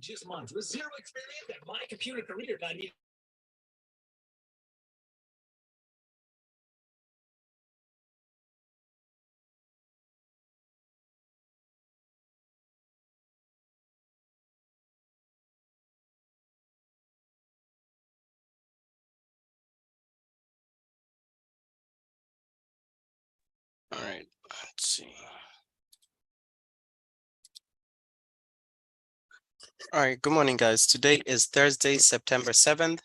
just months with zero experience at mycomputercareer.net. All right, let's see. All right, good morning, guys. Today is Thursday, September 7th.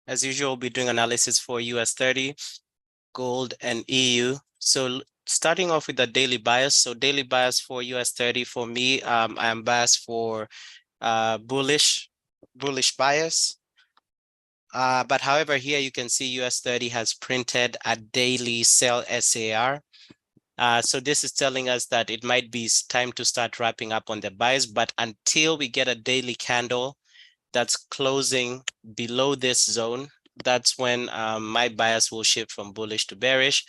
As usual, we'll be doing analysis for US 30, gold, and EU. So starting off with the daily bias. So daily bias for US 30 for me, I am biased for bullish bias. But however, here you can see US 30 has printed a daily sell SAR. So this is telling us that it might be time to start wrapping up on the buys, but until we get a daily candle that's closing below this zone, that's when my bias will shift from bullish to bearish.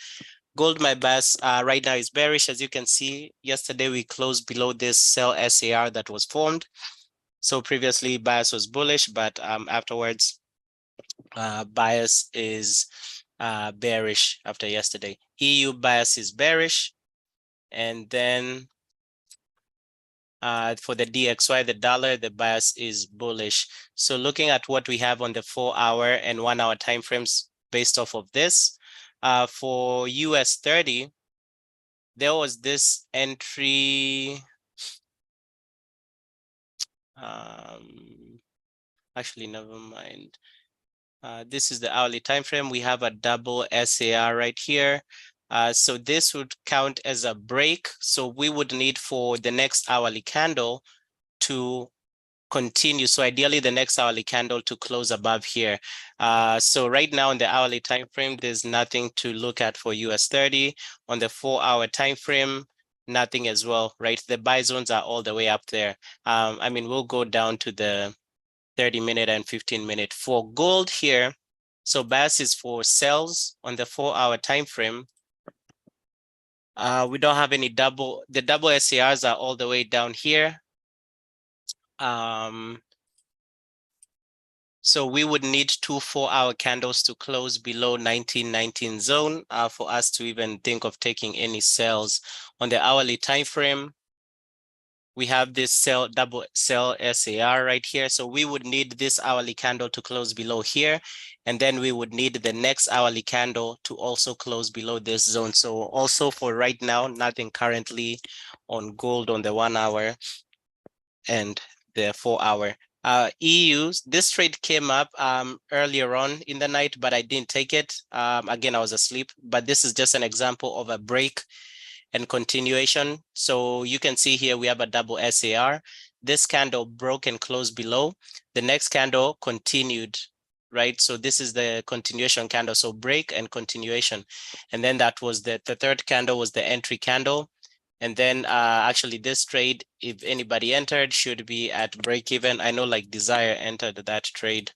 Gold, my bias right now is bearish. As you can see, yesterday we closed below this sell SAR that was formed. So previously bias was bullish, but afterwards bias is bearish after yesterday. EU bias is bearish. And then for the DXY, the dollar, the bias is bullish. So looking at what we have on the 4-hour and 1-hour timeframes based off of this, for US 30, there was this entry. Actually, never mind. This is the hourly time frame. We have a double SAR right here. So this would count as a break. So we would need for the next hourly candle to continue. So ideally the next hourly candle to close above here. So right now in the hourly time frame, there's nothing to look at for US 30. On the 4-hour time frame, nothing as well, right? The buy zones are all the way up there. I mean, we'll go down to the 30-minute and 15-minute. For gold here, so bias is for sells on the 4-hour time frame. We don't have any double. The double SARs are all the way down here. So we would need 2 4-hour candles to close below 1919 zone for us to even think of taking any sells. On the hourly time frame, we have this double sell SAR right here. So we would need this hourly candle to close below here. And then we would need the next hourly candle to also close below this zone. So also for right now, nothing currently on gold on the 1-hour and the 4-hour. EUs, this trade came up earlier on in the night, but I didn't take it. Again, I was asleep, but this is just an example of a break and continuation. So you can see here we have a double SAR. This candle broke and closed below. The next candle continued, right? So this is the continuation candle. So break and continuation. And then that was the third candle was the entry candle. And then actually this trade, if anybody entered, should be at break even. I know like Desire entered that trade.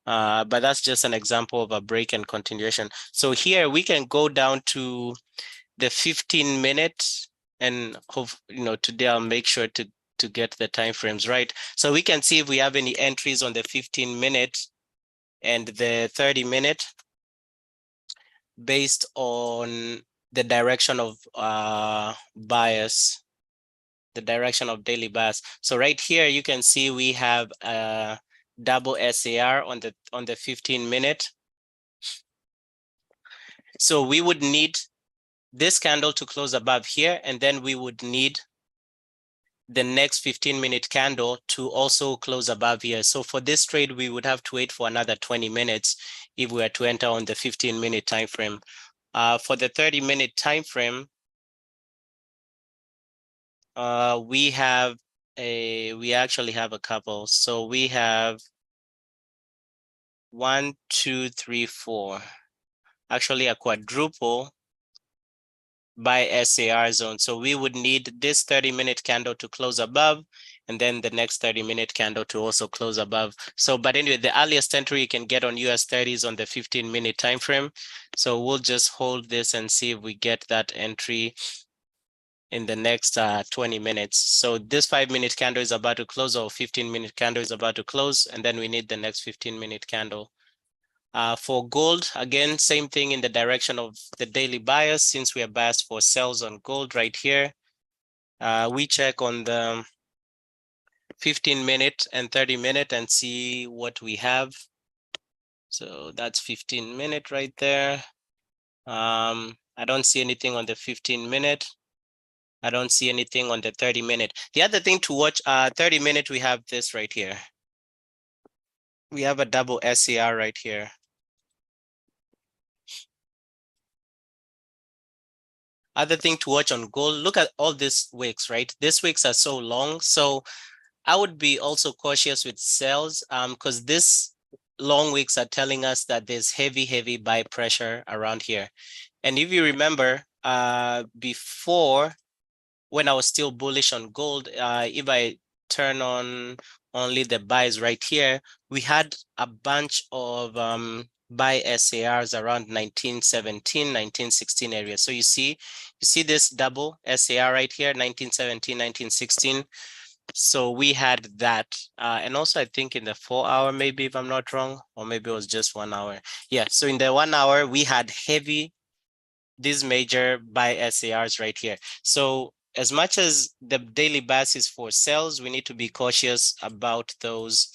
But that's just an example of a break and continuation. So here we can go down to the 15-minute, and hope, today I'll make sure to get the time frames right. So we can see if we have any entries on the 15-minute and the 30-minute based on the direction of bias, the direction of daily bias. So right here you can see we have a double SAR on the 15-minute. So we would need this candle to close above here, and then we would need the next 15-minute candle to also close above here. So for this trade, we would have to wait for another 20 minutes if we were to enter on the 15-minute time frame. For the 30-minute time frame, we actually have a couple. So we have 1, 2, 3, 4. Actually, a quadruple by SAR zone. So we would need this 30-minute candle to close above, and then the next 30-minute candle to also close above. So, but anyway, the earliest entry you can get on US 30s on the 15-minute time frame. So we'll just hold this and see if we get that entry in the next 20 minutes. So this 5-minute candle is about to close, or 15-minute candle is about to close, and then we need the next 15-minute candle. For gold, again, same thing in the direction of the daily bias. Since we are biased for sells on gold right here, we check on the 15-minute and 30-minute and see what we have. So that's 15-minute right there. I don't see anything on the 15-minute. I don't see anything on the 30-minute. The other thing to watch, 30-minute, we have this right here. We have a double SCR right here. Other thing to watch on gold, look at all these wicks, right? These wicks are so long. So I would be also cautious with sells because this long wicks are telling us that there's heavy buy pressure around here. And if you remember, before, when I was still bullish on gold, if I turn on only the buys right here, we had a bunch of buy SARs around 1917, 1916 area. So you see this double SAR right here, 1917, 1916. So we had that. And also I think in the 4 hour, maybe if I'm not wrong, or maybe it was just 1 hour. Yeah, so in the 1 hour, we had these major buy SARs right here. So as much as the daily bias is for sells, we need to be cautious about those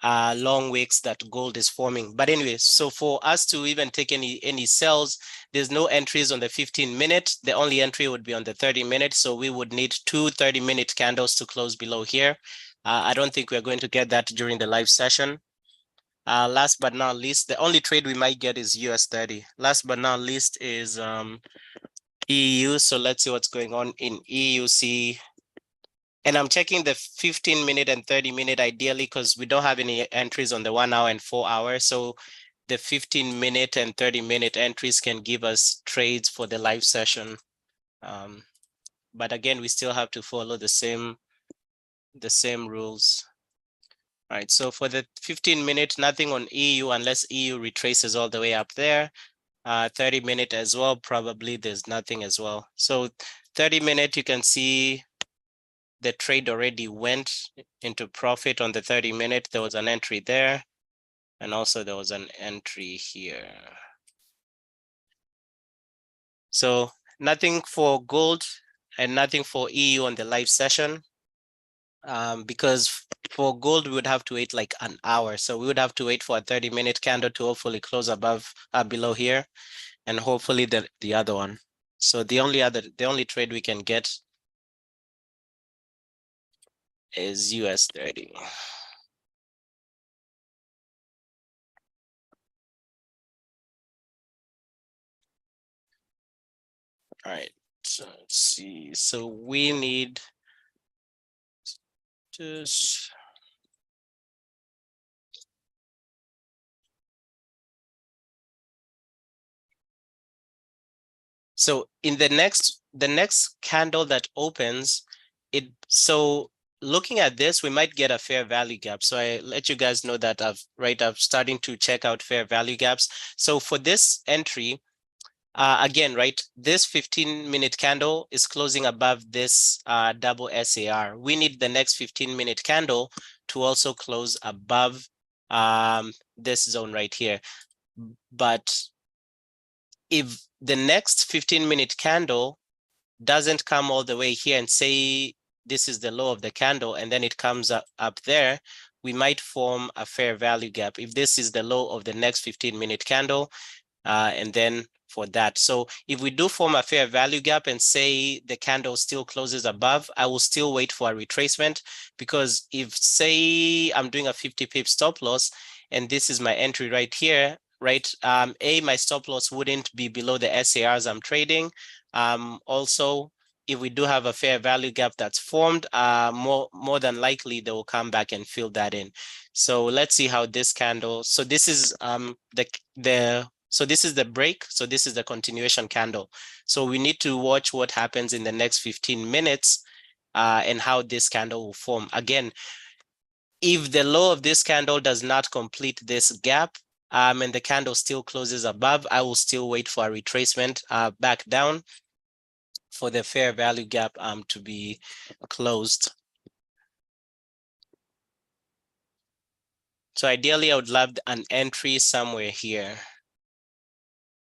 long wicks that gold is forming. But anyway, so for us to even take any sells, there's no entries on the 15-minute. The only entry would be on the 30-minute. So we would need 2 30-minute candles to close below here. I don't think we're going to get that during the live session. Last but not least, the only trade we might get is US30. Last but not least is EU. So let's see what's going on in EUC. And I'm checking the 15-minute and 30-minute ideally because we don't have any entries on the 1 hour and 4 hour. So the 15-minute and 30-minute entries can give us trades for the live session. But again, we still have to follow the same rules. All right, so for the 15-minute, nothing on EU unless EU retraces all the way up there. 30-minute as well, probably there's nothing as well. So 30-minute, you can see the trade already went into profit on the 30-minute. There was an entry there, and also there was an entry here. So nothing for gold and nothing for EU on the live session. Because for gold, we would have to wait like an hour. So we would have to wait for a 30-minute candle to hopefully close below here, and hopefully the other one. So the only trade we can get is US30. All right, so let's see. So we need just so in the next candle that opens, so looking at this, we might get a fair value gap. So I let you guys know that I'm starting to check out fair value gaps. So for this entry, again, right, this 15-minute candle is closing above this double SAR. We need the next 15-minute candle to also close above this zone right here. But if the next 15-minute candle doesn't come all the way here and say this is the low of the candle, and then it comes up there, we might form a fair value gap if this is the low of the next 15-minute candle, and then for that. So if we do form a fair value gap and say the candle still closes above, I will still wait for a retracement, because if say I'm doing a 50 pip stop loss and this is my entry right here, right? My stop loss wouldn't be below the SARs I'm trading. Also, if we do have a fair value gap that's formed, more than likely they will come back and fill that in. So let's see how this candle. So this is so this is the break. So this is the continuation candle. So we need to watch what happens in the next 15 minutes and how this candle will form. Again, if the low of this candle does not complete this gap and the candle still closes above, I will still wait for a retracement back down. for the fair value gap to be closed. So ideally, I would love an entry somewhere here.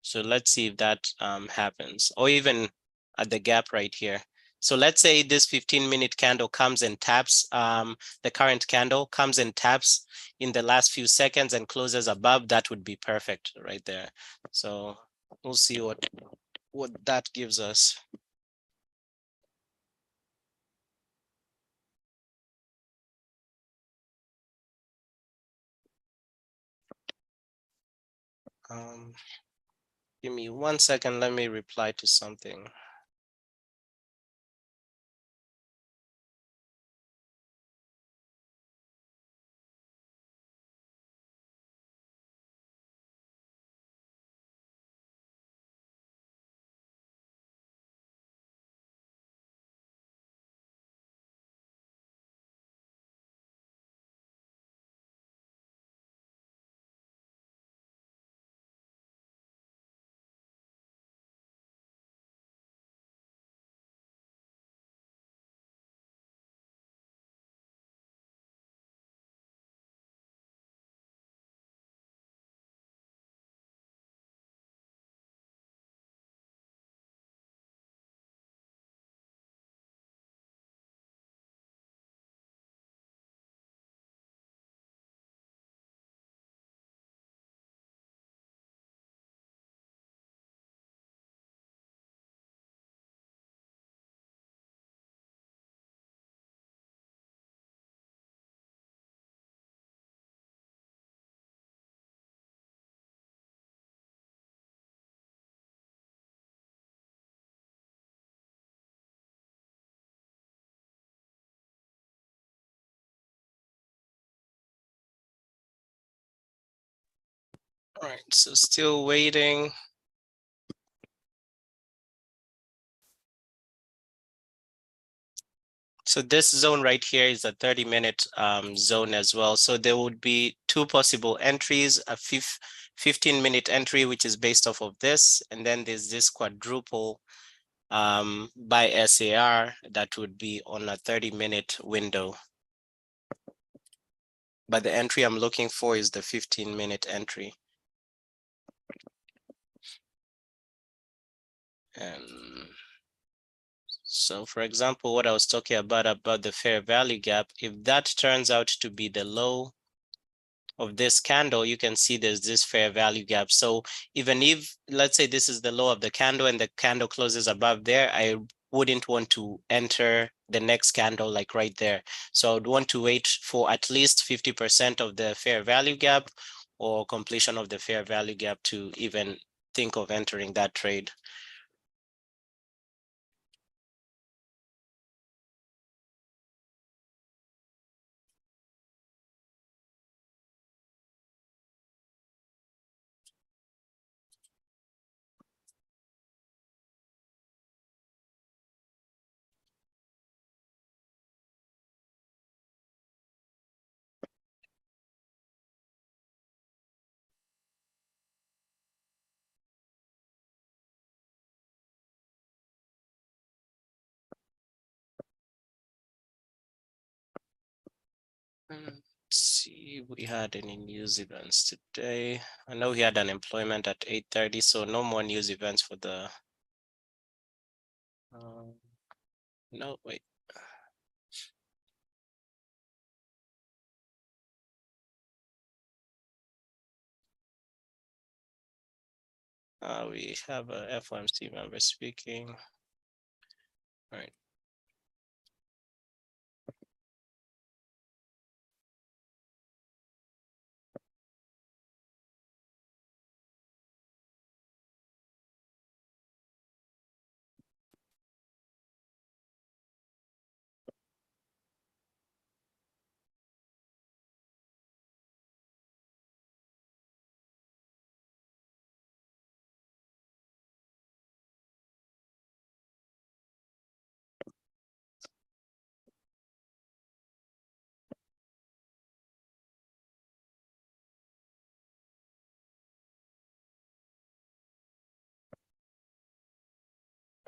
So let's see if that happens, or even at the gap right here. So let's say this 15-minute candle comes and taps, the current candle comes and taps in the last few seconds and closes above. That would be perfect right there. So we'll see what that gives us. Give me 1 second. Let me reply to something. All right, so still waiting. So this zone right here is a 30-minute zone as well. So there would be two possible entries, a 15-minute entry, which is based off of this. And then there's this quadruple by SAR that would be on a 30-minute window. But the entry I'm looking for is the 15-minute entry. And so for example, what I was talking about the fair value gap, if that turns out to be the low of this candle, you can see there's this fair value gap. So even if, let's say this is the low of the candle and the candle closes above there, I wouldn't want to enter the next candle like right there. So I would want to wait for at least 50% of the fair value gap or completion of the fair value gap to even think of entering that trade. Let's see, we had any news events today. I know we had unemployment at 8:30, so no more news events for the no, wait. We have a FOMC member speaking. All right.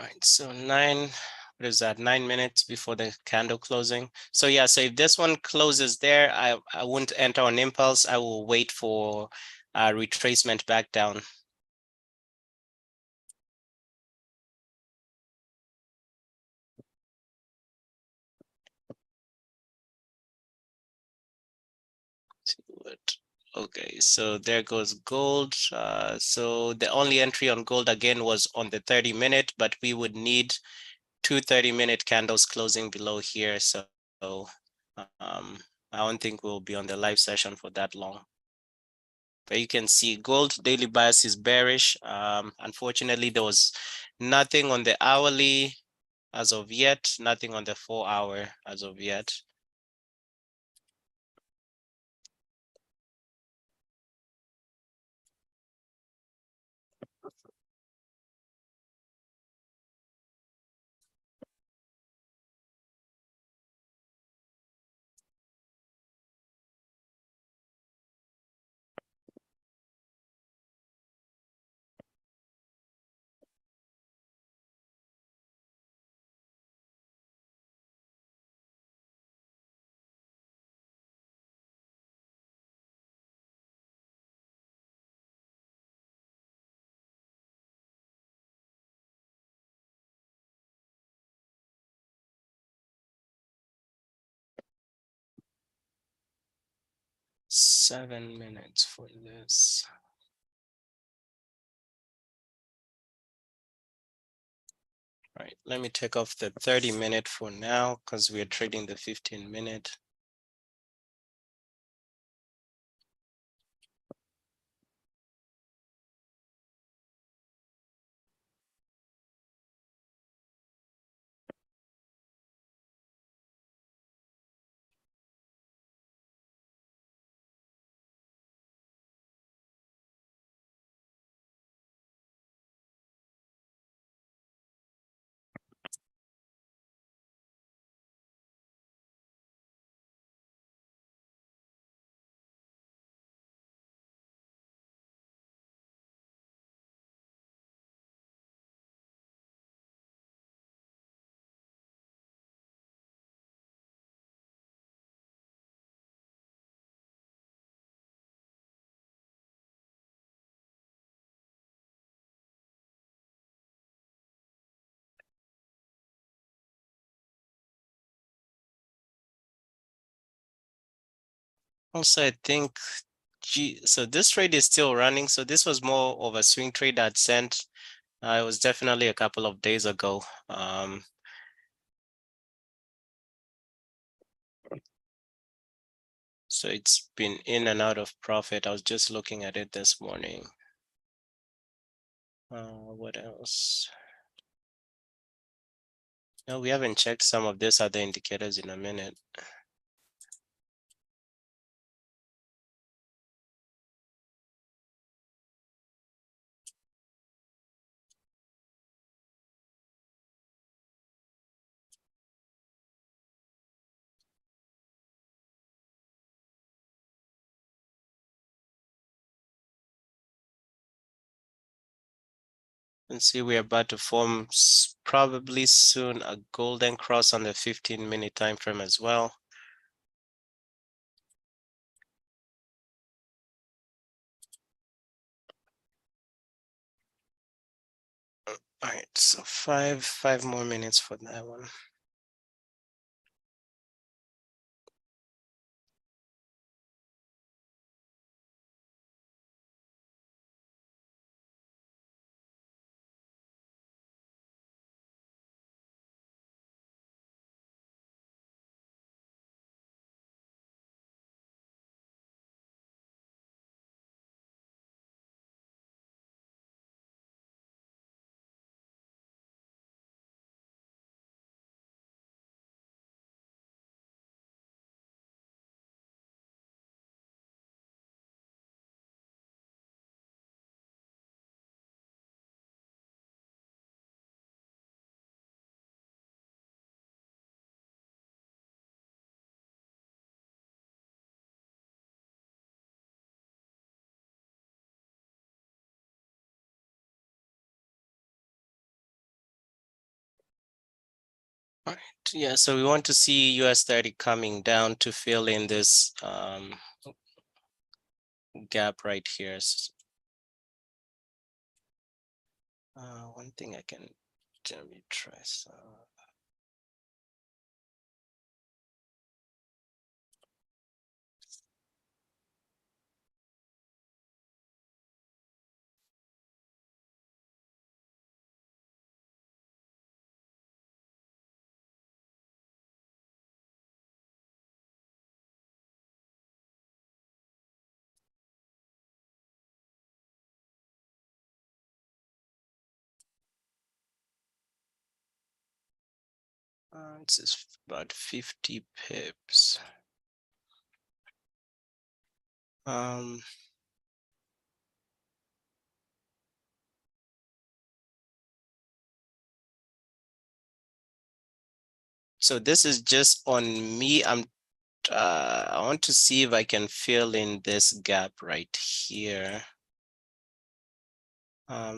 right, so what is that, 9 minutes before the candle closing. So yeah, so if this one closes there, I won't enter on impulse. I will wait for retracement back down. See what? Okay, so there goes gold. So the only entry on gold again was on the 30-minute, but we would need two 30-minute candles closing below here. So um, I don't think we'll be on the live session for that long. But you can see gold daily bias is bearish. Unfortunately, there was nothing on the hourly as of yet, nothing on the 4-hour as of yet. Seven minutes for this. All right, let me take off the 30-minute for now because we're trading the 15-minute. Also, I think, so this trade is still running. So this was more of a swing trade I'd sent. It was definitely a couple of days ago. So it's been in and out of profit. I was just looking at it this morning. What else? No, we haven't checked some of these other indicators in a minute. And see, we're about to form probably soon a golden cross on the 15-minute time frame as well. All right, so five more minutes for that one. All right, yeah, so we want to see US 30 coming down to fill in this gap right here. One thing I can let me try. It's about 50 pips. Um, so this is just on me. I want to see if I can fill in this gap right here.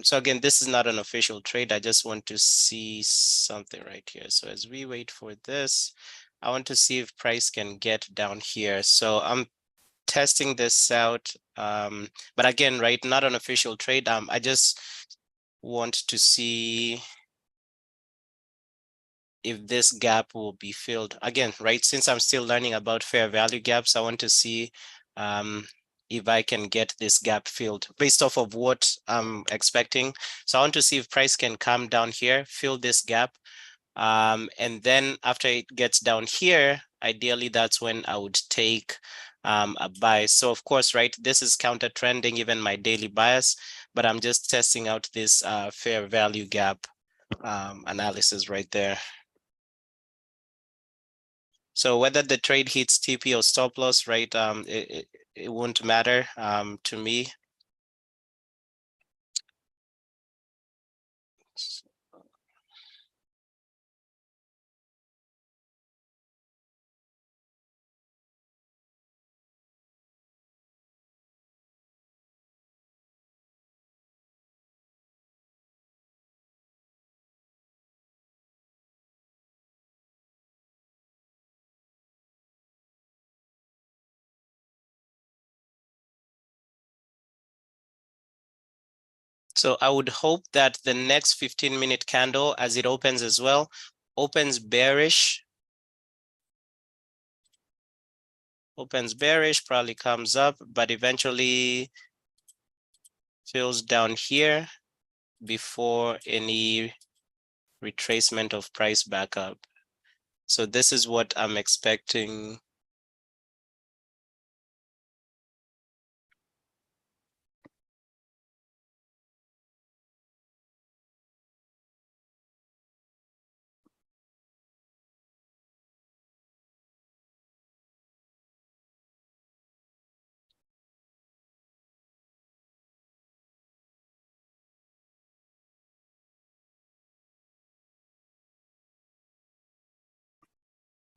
So again, this is not an official trade. I just want to see something right here. So as we wait for this, I want to see if price can get down here. So I'm testing this out. But again, right, not an official trade. I just want to see if this gap will be filled again, right? Since I'm still learning about fair value gaps, I want to see if I can get this gap filled based off of what I'm expecting. So I want to see if price can come down here, fill this gap. And then after it gets down here, ideally that's when I would take a buy. So of course, right, this is counter trending, even my daily bias, but I'm just testing out this fair value gap analysis right there. So whether the trade hits TP or stop loss, right, it won't matter to me. So I would hope that the next 15-minute candle, as it opens as well, opens bearish, probably comes up, but eventually fills down here before any retracement of price back up. So this is what I'm expecting.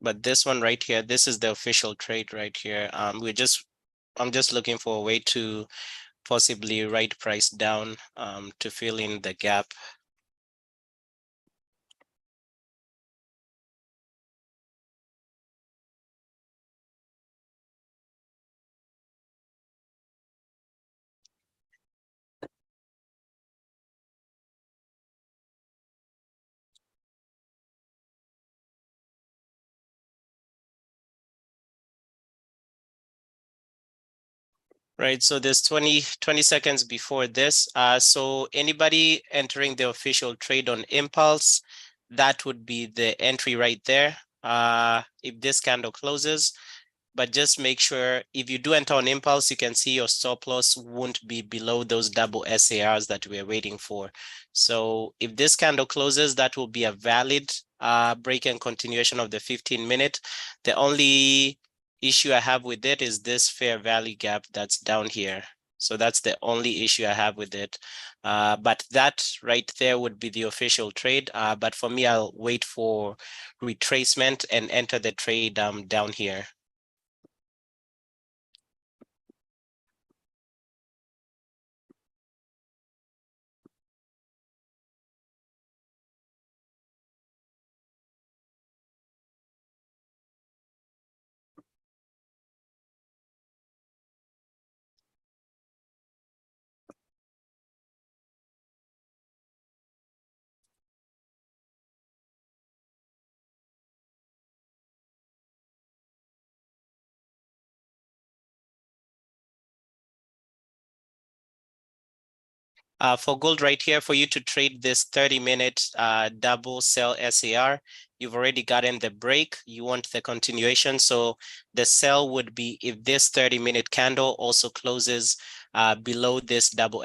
But this one right here, this is the official trade right here. I'm just looking for a way to possibly write price down to fill in the gap. Right, so there's 20 seconds before this. So anybody entering the official trade on impulse, that would be the entry right there. If this candle closes, but just make sure if you do enter on impulse, you can see your stop loss won't be below those double SARs that we're waiting for. So if this candle closes, that will be a valid break and continuation of the 15-minute. The only issue I have with it is this fair value gap that's down here. So that's the only issue I have with it. But that right there would be the official trade. But for me, I'll wait for retracement and enter the trade down here. For gold right here, for you to trade this 30-minute double sell SAR, you've already gotten the break. You want the continuation. So the sell would be if this 30-minute candle also closes below this double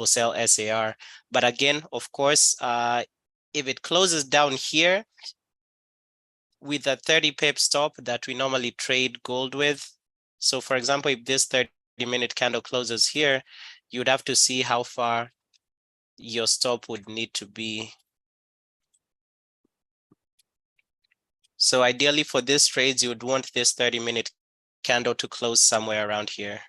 sell SAR. But again, of course, if it closes down here with a 30 pip stop that we normally trade gold with. So for example, if this 30-minute candle closes here, you would have to see how far your stop would need to be. So ideally for this trades, you would want this 30-minute candle to close somewhere around here.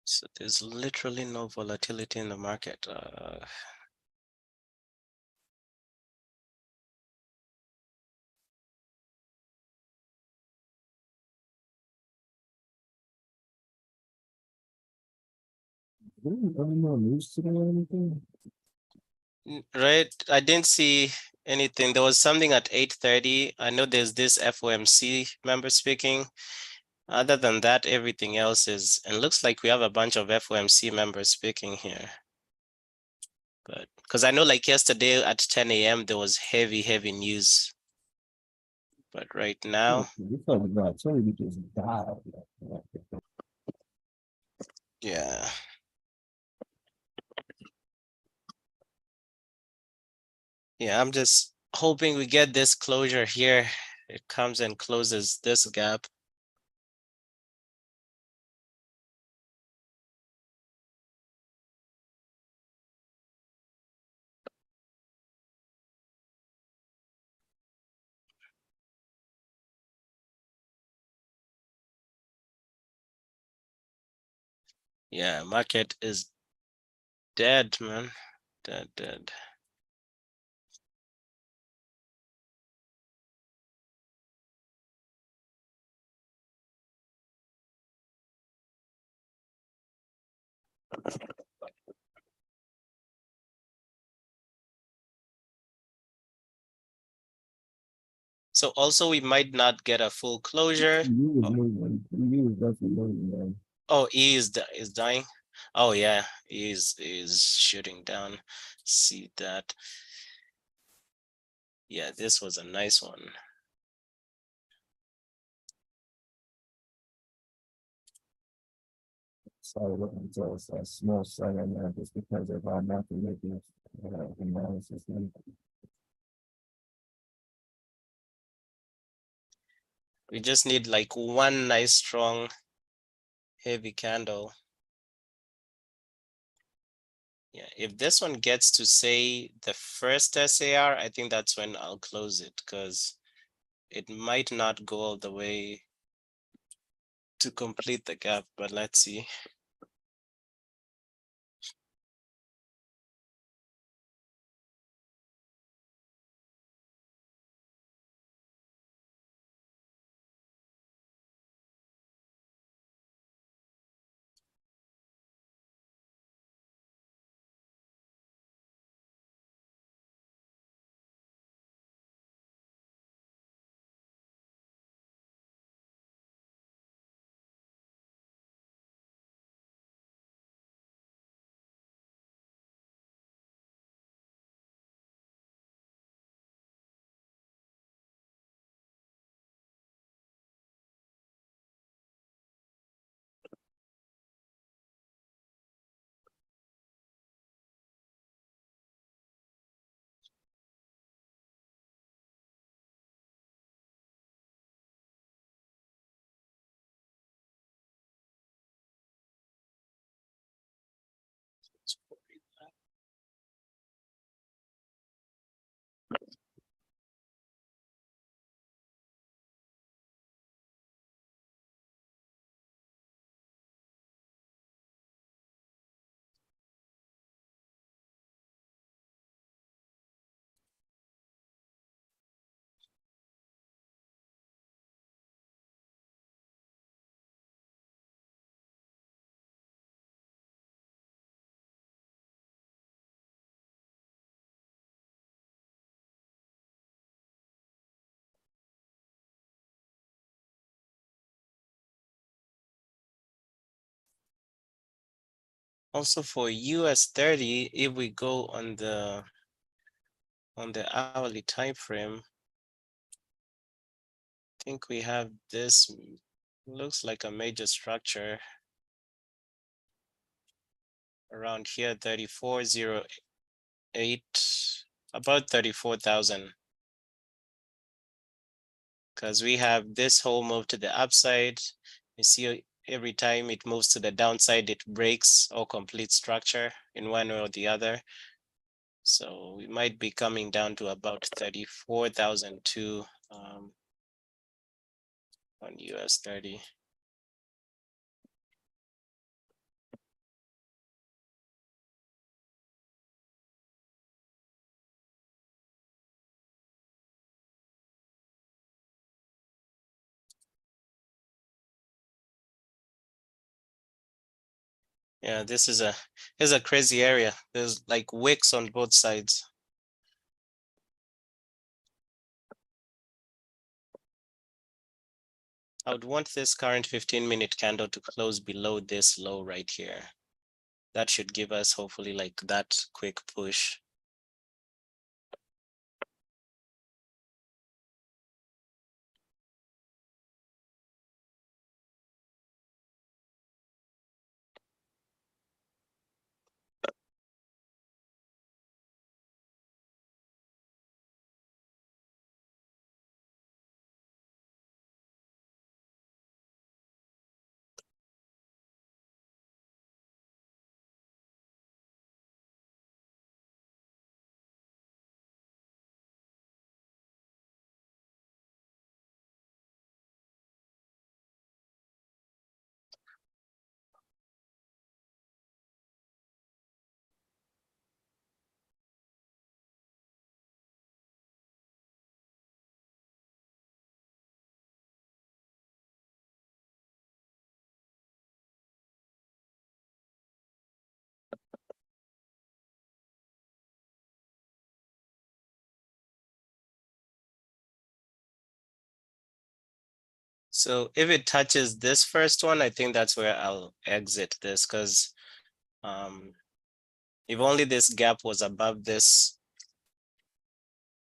So there's literally no volatility in the market. No news today or anything? Right, I didn't see anything. There was something at 8:30. I know there's this FOMC member speaking. Other than that, everything else is, and looks like we have a bunch of FOMC members speaking here. But because I know like yesterday at 10 a.m. there was heavy news. But right now, We talking about somebody just died. yeah. Yeah, I'm just hoping we get this closure here. It comes and closes this gap. Yeah, market is dead, man. Dead. So also we might not get a full closure. You was moving. You was definitely moving, man. Oh, E is dying. Oh yeah, E is shooting down. See that? Yeah, this was a nice one. started looking until it's a small seven there just because of our mathematical analysis. We just need like one nice strong heavy candle. Yeah, if this one gets to say the first SAR, I think that's when I'll close it because it might not go all the way to complete the gap, but let's see. Also for US 30, if we go on the hourly time frame, I think we have this, looks like a major structure around here, 3408, about 34,000. Because we have this whole move to the upside. You see every time it moves to the downside, it breaks or complete structure in one or the other. So we might be coming down to about 34,002 on US 30. Yeah, this is a crazy area. There's like wicks on both sides. I would want this current 15-minute candle to close below this low right here. That should give us hopefully like that quick push. So if it touches this first one, I think that's where I'll exit this because if only this gap was above this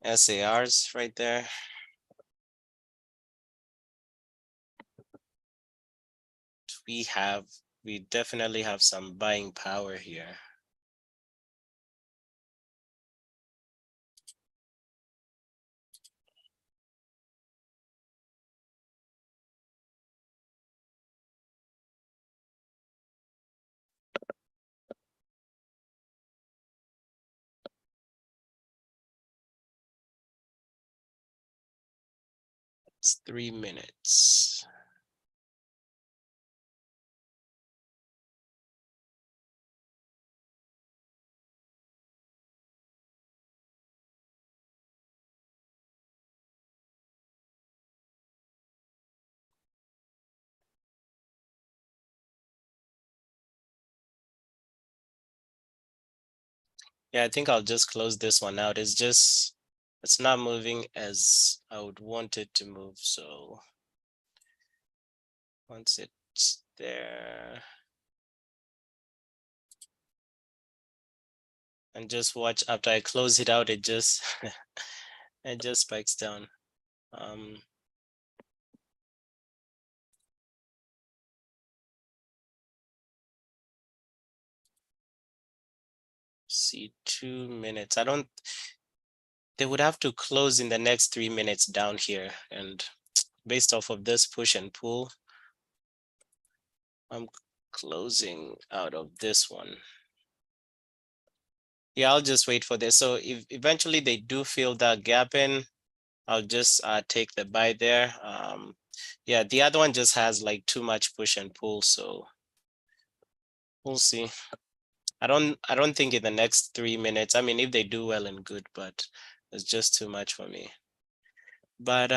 SARs right there. We have we definitely have some buying power here. It's 3 minutes. Yeah, I think I'll just close this one out. It's not moving as I would want it to move. So once it's there, and just watch after I close it out, it just it just spikes down. See 2 minutes. They would have to close in the next 3 minutes down here. And based off of this push and pull, I'm closing out of this one. Yeah, I'll just wait for this. So if eventually they do fill that gap in, I'll just take the buy there. Yeah, the other one just has like too much push and pull, so we'll see. I don't think in the next 3 minutes. I mean, if they do well and good, but it's just too much for me. But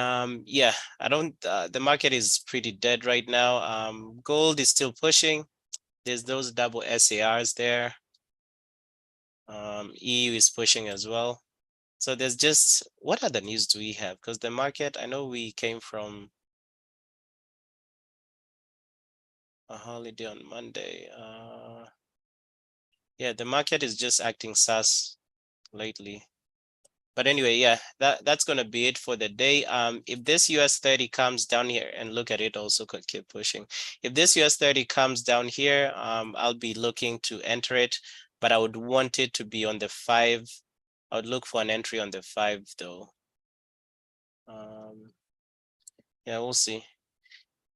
yeah, I don't the market is pretty dead right now. Gold is still pushing. There's those double SARs there. EU is pushing as well. So there's just, what other news do we have? Because the market, I know we came from a holiday on Monday. Yeah, the market is just acting sus lately. But anyway, yeah, that's gonna be it for the day. If this US 30 comes down here, and look at it, also could keep pushing. If this US 30 comes down here, I'll be looking to enter it, but I would want it to be on the 5. I would look for an entry on the 5 though. Yeah, we'll see.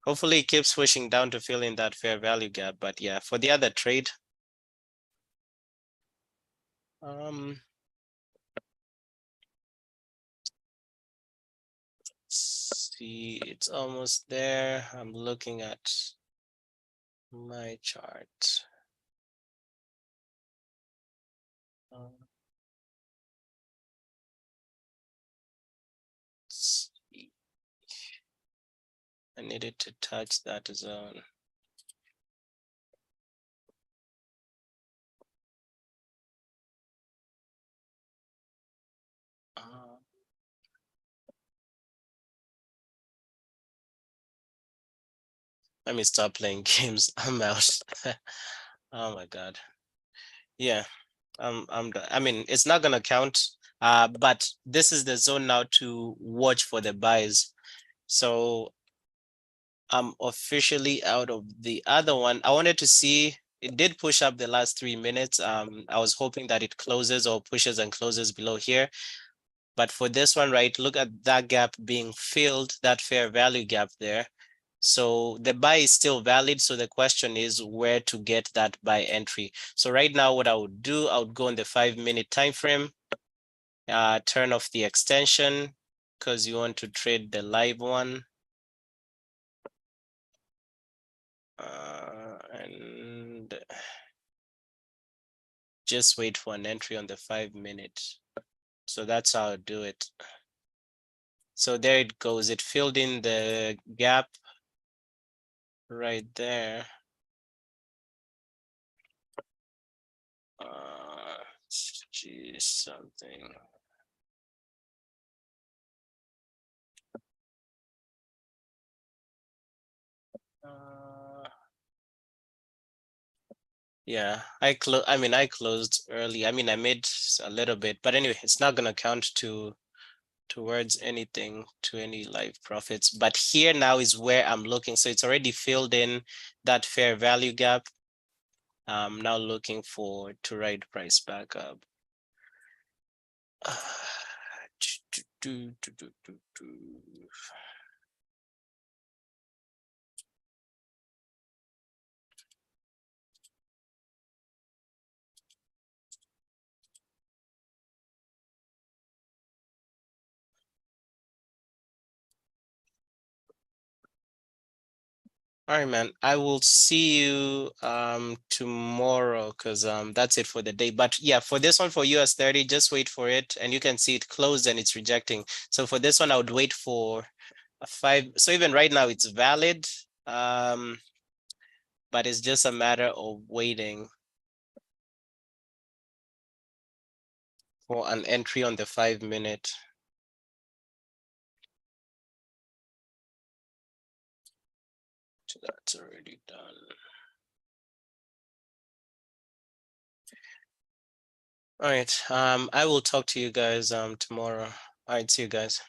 Hopefully it keeps pushing down to fill in that fair value gap. But yeah, for the other trade, see, it's almost there. I'm looking at my chart. See. I needed to touch that zone. Let me stop playing games. I'm out. Oh my God. Yeah, I mean, it's not gonna count. But this is the zone now to watch for the buys. So I'm officially out of the other one. I wanted to see, it did push up the last 3 minutes. I was hoping that it closes or pushes and closes below here. But for this one, right, look at that gap being filled, that fair value gap there. So the buy is still valid. So the question is where to get that buy entry. So right now, what I would do, I would go on the 5-minute time frame, turn off the extension because you want to trade the live one. And just wait for an entry on the 5-minute. So that's how I do it. So there it goes. It filled in the gap right there. Geez, something. Yeah, I closed early. I mean, I made a little bit, but anyway, it's not gonna count to towards anything to any live profits. But here now is where I'm looking. So it's already filled in that fair value gap. I'm now looking for to ride price back up. All right, man. I will see you tomorrow because that's it for the day. But yeah, for this one for US 30, just wait for it and you can see it closed and it's rejecting. So for this one, I would wait for a 5. So even right now it's valid. But it's just a matter of waiting for an entry on the 5-minute. So that's already done. All right. I will talk to you guys tomorrow. All right, see you guys.